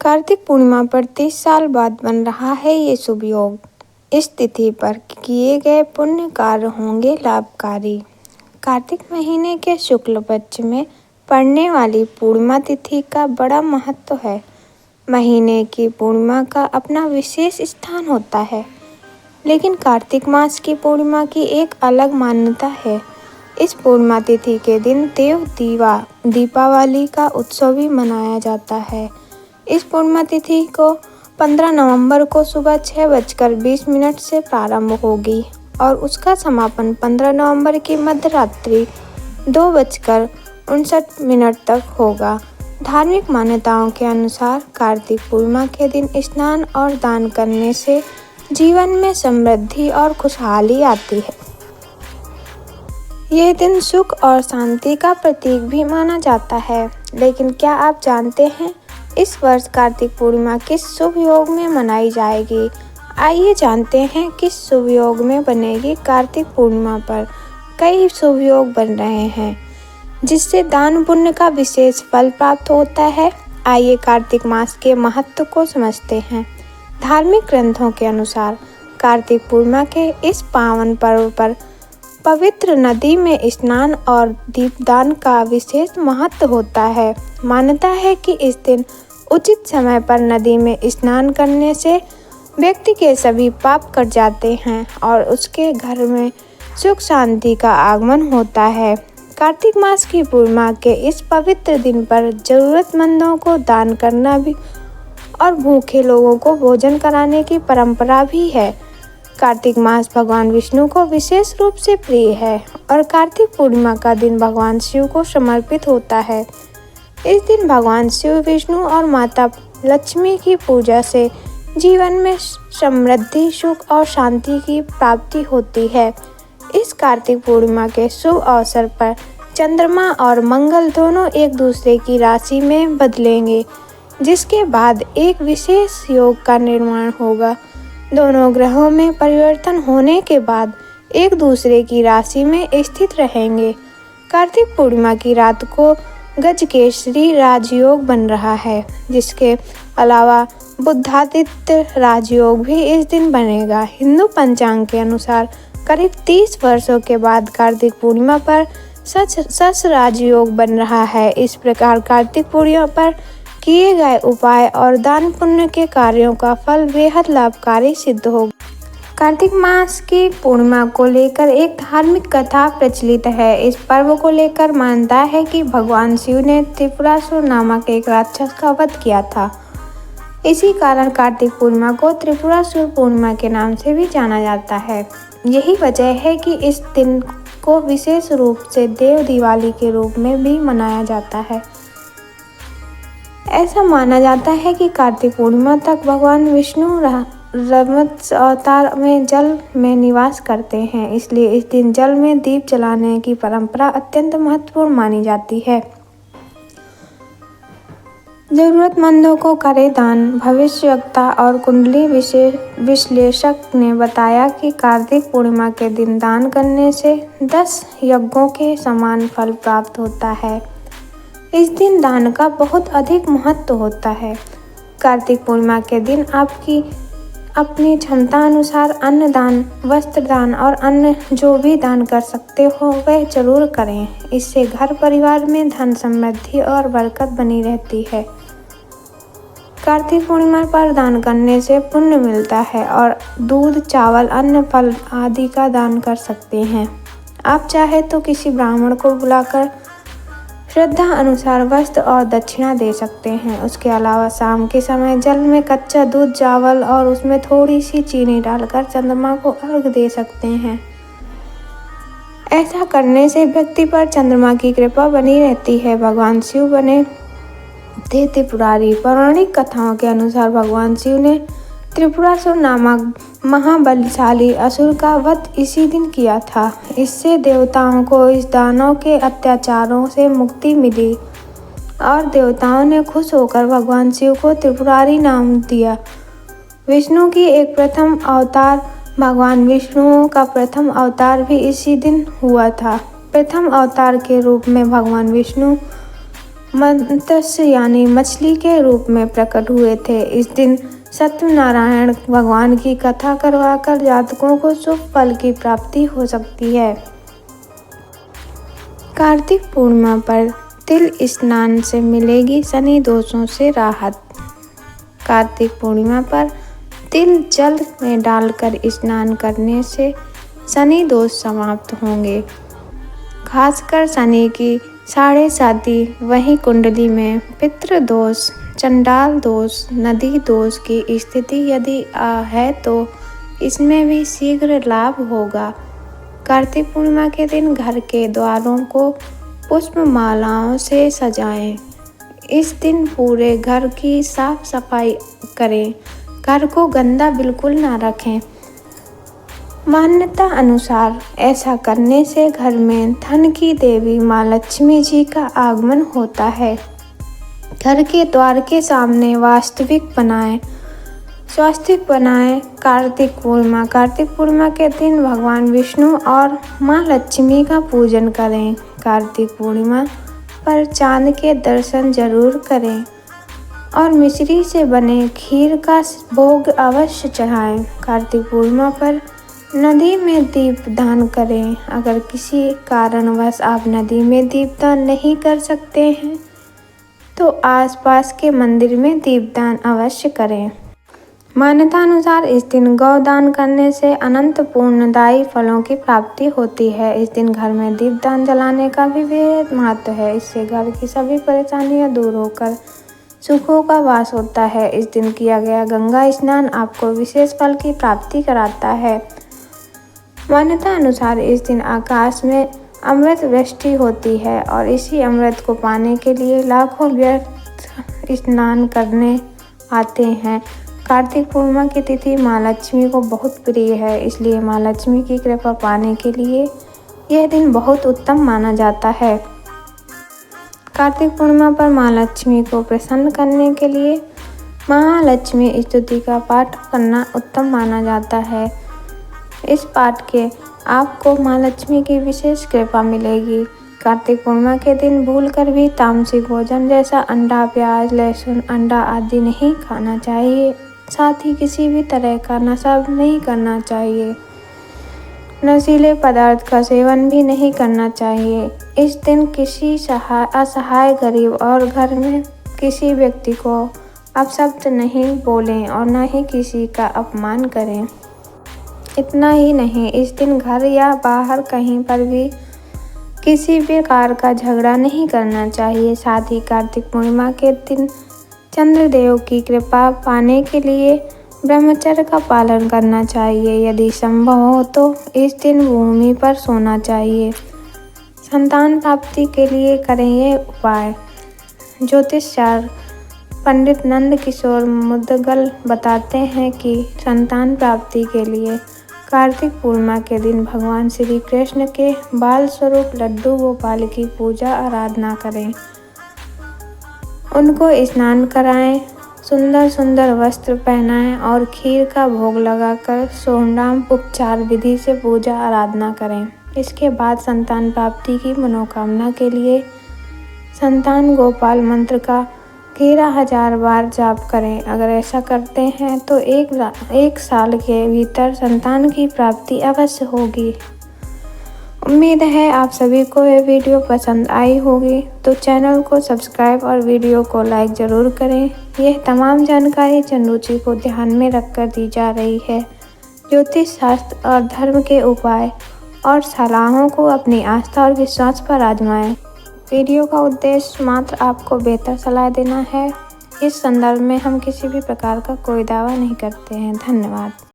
कार्तिक पूर्णिमा पर 30 साल बाद बन रहा है ये शुभ योग। इस तिथि पर किए गए पुण्य कार्य होंगे लाभकारी। कार्तिक महीने के शुक्ल पक्ष में पड़ने वाली पूर्णिमा तिथि का बड़ा महत्व है। महीने की पूर्णिमा का अपना विशेष स्थान होता है, लेकिन कार्तिक मास की पूर्णिमा की एक अलग मान्यता है। इस पूर्णिमा तिथि के दिन देव दीपावली का उत्सव भी मनाया जाता है। इस पूर्णिमा तिथि को 15 नवंबर को सुबह 6:20 से प्रारंभ होगी और उसका समापन 15 नवंबर की मध्यरात्रि 2:59 तक होगा। धार्मिक मान्यताओं के अनुसार कार्तिक पूर्णिमा के दिन स्नान और दान करने से जीवन में समृद्धि और खुशहाली आती है। यह दिन सुख और शांति का प्रतीक भी माना जाता है। लेकिन क्या आप जानते हैं इस वर्ष कार्तिक पूर्णिमा किस शुभ योग में मनाई जाएगी? आइए जानते हैं किस शुभ योग में बनेगी। कार्तिक पूर्णिमा पर कई शुभ योग बन रहे हैं, जिससे दान पुण्य का विशेष फल प्राप्त होता है। आइए कार्तिक मास के महत्व को समझते हैं। धार्मिक ग्रंथों के अनुसार कार्तिक पूर्णिमा के इस पावन पर्व पर पवित्र नदी में स्नान और दीपदान का विशेष महत्व होता है। मान्यता है कि इस दिन उचित समय पर नदी में स्नान करने से व्यक्ति के सभी पाप कट जाते हैं और उसके घर में सुख शांति का आगमन होता है। कार्तिक मास की पूर्णिमा के इस पवित्र दिन पर जरूरतमंदों को दान करना भी और भूखे लोगों को भोजन कराने की परंपरा भी है। कार्तिक मास भगवान विष्णु को विशेष रूप से प्रिय है और कार्तिक पूर्णिमा का दिन भगवान शिव को समर्पित होता है। इस दिन भगवान शिव, विष्णु और माता लक्ष्मी की पूजा से जीवन में समृद्धि, सुख और शांति की प्राप्ति होती है। इस कार्तिक पूर्णिमा के शुभ अवसर पर चंद्रमा और मंगल दोनों एक दूसरे की राशि में बदलेंगे, जिसके बाद एक विशेष योग का निर्माण होगा। दोनों ग्रहों में परिवर्तन होने के बाद एक दूसरे की राशि में स्थित रहेंगे। कार्तिक पूर्णिमा की रात को गजकेसरी राजयोग बन रहा है, जिसके अलावा बुधादित्य राजयोग भी इस दिन बनेगा। हिंदू पंचांग के अनुसार करीब 30 वर्षों के बाद कार्तिक पूर्णिमा पर सच राजयोग बन रहा है। इस प्रकार कार्तिक पूर्णिमा पर किए गए उपाय और दान पुण्य के कार्यों का फल बेहद लाभकारी सिद्ध होगा। कार्तिक मास की पूर्णिमा को लेकर एक धार्मिक कथा प्रचलित है। इस पर्व को लेकर मानता है कि भगवान शिव ने त्रिपुरासुर नामक एक राक्षस का वध किया था। इसी कारण कार्तिक पूर्णिमा को त्रिपुरासुर पूर्णिमा के नाम से भी जाना जाता है। यही वजह है कि इस दिन को विशेष रूप से देव दिवाली के रूप में भी मनाया जाता है। ऐसा माना जाता है कि कार्तिक पूर्णिमा तक भगवान विष्णु मत्स्य अवतार में जल में निवास करते हैं, इसलिए इस दिन जल में दीप जलाने की परंपरा अत्यंत महत्वपूर्ण मानी जाती है। जरूरतमंदों को करें दान। भविष्यवक्ता और कुंडली विश्लेषक ने बताया कि कार्तिक पूर्णिमा के दिन दान करने से 10 यज्ञों के समान फल प्राप्त होता है। इस दिन दान का बहुत अधिक महत्व होता है। कार्तिक पूर्णिमा के दिन आपकी अपनी क्षमता अनुसार अन्न दान, वस्त्र दान और अन्य जो भी दान कर सकते हो वह जरूर करें। इससे घर परिवार में धन, समृद्धि और बरकत बनी रहती है। कार्तिक पूर्णिमा पर दान करने से पुण्य मिलता है और दूध, चावल, अन्न, फल आदि का दान कर सकते हैं। आप चाहे तो किसी ब्राह्मण को बुलाकर श्रद्धा अनुसार वस्त्र और दक्षिणा दे सकते हैं। उसके अलावा शाम के समय जल में कच्चा दूध, चावल और उसमें थोड़ी सी चीनी डालकर चंद्रमा को अर्घ दे सकते हैं। ऐसा करने से व्यक्ति पर चंद्रमा की कृपा बनी रहती है। भगवान शिव बने थे त्रिपुरारी। पौराणिक कथाओं के अनुसार भगवान शिव ने त्रिपुरासुर नामक महाबलशाली असुर का वध इसी दिन किया था। इससे देवताओं को इस दानव के अत्याचारों से मुक्ति मिली और देवताओं ने खुश होकर भगवान शिव को त्रिपुरारी नाम दिया। विष्णु की एक प्रथम अवतार भगवान विष्णु का प्रथम अवतार भी इसी दिन हुआ था। प्रथम अवतार के रूप में भगवान विष्णु मत्स्य यानी मछली के रूप में प्रकट हुए थे। इस दिन सत्यनारायण भगवान की कथा करवाकर जातकों को शुभ फल की प्राप्ति हो सकती है। कार्तिक पूर्णिमा पर तिल स्नान से मिलेगी शनि दोषों से राहत। कार्तिक पूर्णिमा पर तिल जल में डालकर स्नान करने से शनि दोष समाप्त होंगे। खासकर शनि की 7.5 वही कुंडली में पितृ दोष, चंडाल दोष, नदी दोष की स्थिति यदि है तो इसमें भी शीघ्र लाभ होगा। कार्तिक पूर्णिमा के दिन घर के द्वारों को पुष्प मालाओं से सजाएं। इस दिन पूरे घर की साफ सफाई करें। घर को गंदा बिल्कुल ना रखें। मान्यता अनुसार ऐसा करने से घर में धन की देवी माँ लक्ष्मी जी का आगमन होता है। घर के द्वार के सामने स्वास्तिक बनाएं। कार्तिक पूर्णिमा के दिन भगवान विष्णु और माँ लक्ष्मी का पूजन करें। कार्तिक पूर्णिमा पर चांद के दर्शन जरूर करें और मिश्री से बने खीर का भोग अवश्य चढ़ाएं। कार्तिक पूर्णिमा पर नदी में दीपदान करें। अगर किसी कारणवश आप नदी में दीपदान नहीं कर सकते हैं तो आसपास के मंदिर में दीपदान अवश्य करें। मान्यता अनुसार इस दिन गौदान करने से अनंत पुण्यदायी फलों की प्राप्ति होती है। इस दिन घर में दीपदान जलाने का भी बेहद महत्व है। इससे घर की सभी परेशानियां दूर होकर सुखों का वास होता है। इस दिन किया गया गंगा स्नान आपको विशेष फल की प्राप्ति कराता है। मान्यता अनुसार इस दिन आकाश में अमृत वृष्टि होती है और इसी अमृत को पाने के लिए लाखों व्यक्ति स्नान करने आते हैं। कार्तिक पूर्णिमा की तिथि माँ लक्ष्मी को बहुत प्रिय है, इसलिए माँ लक्ष्मी की कृपा पाने के लिए यह दिन बहुत उत्तम माना जाता है। कार्तिक पूर्णिमा पर माँ लक्ष्मी को प्रसन्न करने के लिए महालक्ष्मी स्तुति का पाठ करना उत्तम माना जाता है। इस पाठ के आपको माँ लक्ष्मी की विशेष कृपा मिलेगी। कार्तिक पूर्णिमा के दिन भूलकर भी तामसिक भोजन जैसा अंडा, प्याज, लहसुन, अंडा आदि नहीं खाना चाहिए। साथ ही किसी भी तरह का नशा नहीं करना चाहिए। नशीले पदार्थ का सेवन भी नहीं करना चाहिए। इस दिन किसी असहाय गरीब और घर में किसी व्यक्ति को अपशब्द नहीं बोलें और न ही किसी का अपमान करें। इतना ही नहीं, इस दिन घर या बाहर कहीं पर भी किसी प्रकार का झगड़ा नहीं करना चाहिए। साथ ही कार्तिक पूर्णिमा के दिन चंद्रदेव की कृपा पाने के लिए ब्रह्मचर्य का पालन करना चाहिए। यदि संभव हो तो इस दिन भूमि पर सोना चाहिए। संतान प्राप्ति के लिए करें ये उपाय। ज्योतिषाचार्य पंडित नंद किशोर मुदगल बताते हैं कि संतान प्राप्ति के लिए कार्तिक पूर्णिमा के दिन भगवान श्री कृष्ण के बाल स्वरूप लड्डू गोपाल की पूजा आराधना करें। उनको स्नान कराएं, सुंदर सुंदर वस्त्र पहनाएं और खीर का भोग लगाकर सोमनाम उपचार विधि से पूजा आराधना करें। इसके बाद संतान प्राप्ति की मनोकामना के लिए संतान गोपाल मंत्र का 13,000 बार जाप करें। अगर ऐसा करते हैं तो एक साल के भीतर संतान की प्राप्ति अवश्य होगी। उम्मीद है आप सभी को यह वीडियो पसंद आई होगी, तो चैनल को सब्सक्राइब और वीडियो को लाइक ज़रूर करें। यह तमाम जानकारी जनरुचि को ध्यान में रखकर दी जा रही है। ज्योतिष शास्त्र और धर्म के उपाय और सलाहों को अपनी आस्था और विश्वास पर आजमाएं। वीडियो का उद्देश्य मात्र आपको बेहतर सलाह देना है। इस संदर्भ में हम किसी भी प्रकार का कोई दावा नहीं करते हैं। धन्यवाद।